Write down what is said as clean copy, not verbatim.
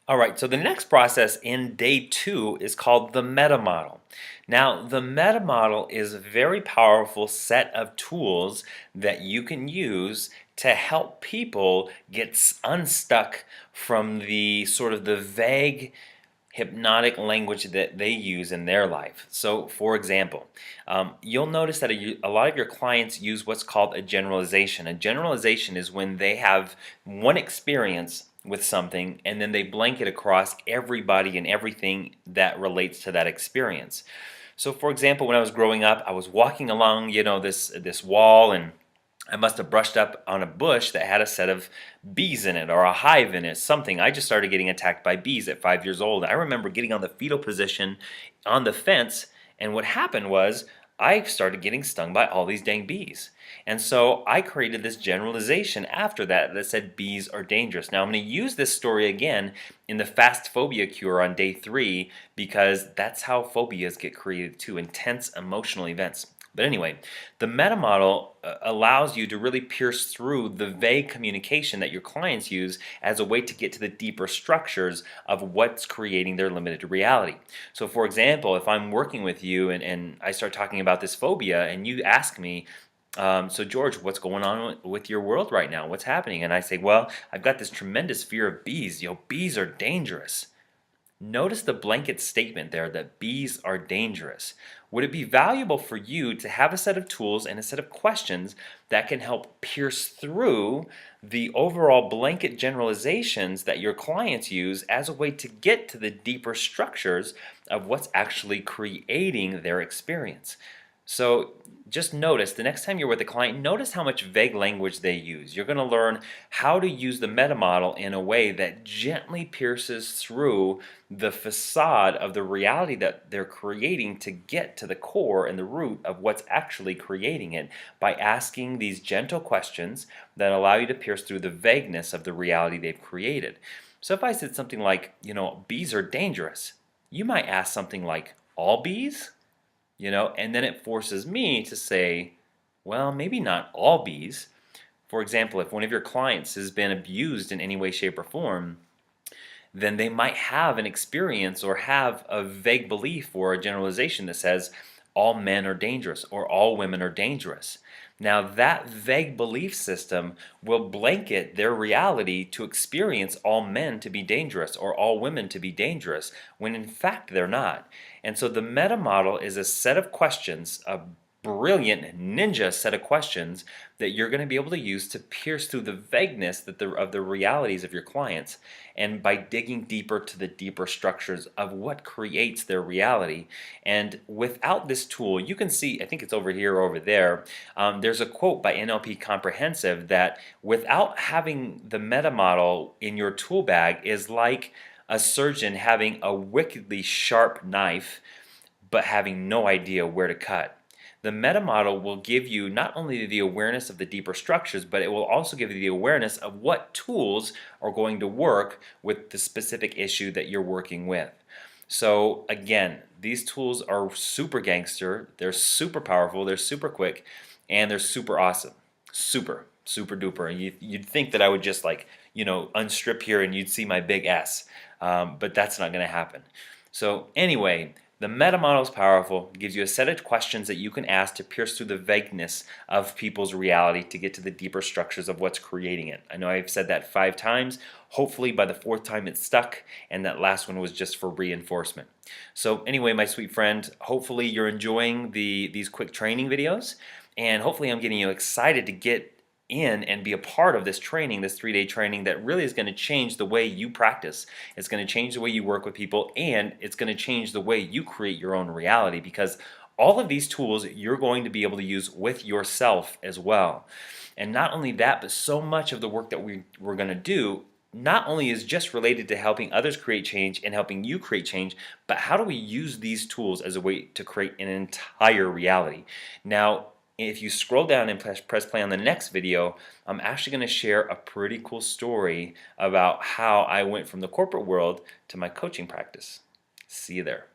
All right, so the next process in day 2 is called the meta model. Now, the meta model is a very powerful set of tools that you can use to help people get unstuck from the sort of the vague hypnotic language that they use in their life. So, for example, you'll notice that a lot of your clients use what's called a generalization. A generalization is when they have one experience with something and then they blanket across everybody and everything that relates to that experience. So, for example, when I was growing up, I was walking along, this wall, and I must have brushed up on a bush that had a set of bees in it or a hive in it, something. I just started getting attacked by bees at 5 years old. I remember getting on the fetal position on the fence, and what happened was I started getting stung by all these dang bees. And so I created this generalization after that said bees are dangerous. Now I'm going to use this story again in the fast phobia cure on day 3 because that's how phobias get created too, intense emotional events. But anyway, the meta model allows you to really pierce through the vague communication that your clients use as a way to get to the deeper structures of what's creating their limited reality. So, for example, if I'm working with you and I start talking about this phobia and you ask me, so George, what's going on with your world right now? What's happening? And I say, well, I've got this tremendous fear of bees. Bees are dangerous. Notice the blanket statement there that bees are dangerous. Would it be valuable for you to have a set of tools and a set of questions that can help pierce through the overall blanket generalizations that your clients use as a way to get to the deeper structures of what's actually creating their experience? So just notice the next time you're with a client, notice how much vague language they use. You're going to learn how to use the meta model in a way that gently pierces through the facade of the reality that they're creating to get to the core and the root of what's actually creating it by asking these gentle questions that allow you to pierce through the vagueness of the reality they've created. So if I said something like, bees are dangerous, you might ask something like, all bees? And then it forces me to say, well, maybe not all bees. For example, if one of your clients has been abused in any way, shape, or form, then they might have an experience or have a vague belief or a generalization that says all men are dangerous or all women are dangerous. Now, that vague belief system will blanket their reality to experience all men to be dangerous or all women to be dangerous, when in fact they're not. And so the meta model is a set of questions, a brilliant ninja set of questions that you're going to be able to use to pierce through the vagueness of the realities of your clients, and by digging deeper to the deeper structures of what creates their reality. And without this tool, you can see, I think it's over here or over there, there's a quote by NLP Comprehensive that without having the meta model in your tool bag is like a surgeon having a wickedly sharp knife but having no idea where to cut. The meta model will give you not only the awareness of the deeper structures, but it will also give you the awareness of what tools are going to work with the specific issue that you're working with. So again, these tools are super gangster, they're super powerful, they're super quick, and they're super awesome. Super, super duper. And you'd think that I would just unstrip here and you'd see my big S, but that's not going to happen. So anyway, the meta model is powerful. It gives you a set of questions that you can ask to pierce through the vagueness of people's reality to get to the deeper structures of what's creating it. I know I've said that 5 times. Hopefully by the 4th time it's stuck, and that last one was just for reinforcement. So anyway, my sweet friend, hopefully you're enjoying these quick training videos, and hopefully I'm getting you excited to get in and be a part of this training, this 3-day training that really is going to change the way you practice. It's going to change the way you work with people, and it's going to change the way you create your own reality, because all of these tools you're going to be able to use with yourself as well. And not only that, but so much of the work that we're going to do not only is just related to helping others create change and helping you create change, but how do we use these tools as a way to create an entire reality? Now, if you scroll down and press play on the next video, I'm actually going to share a pretty cool story about how I went from the corporate world to my coaching practice. See you there.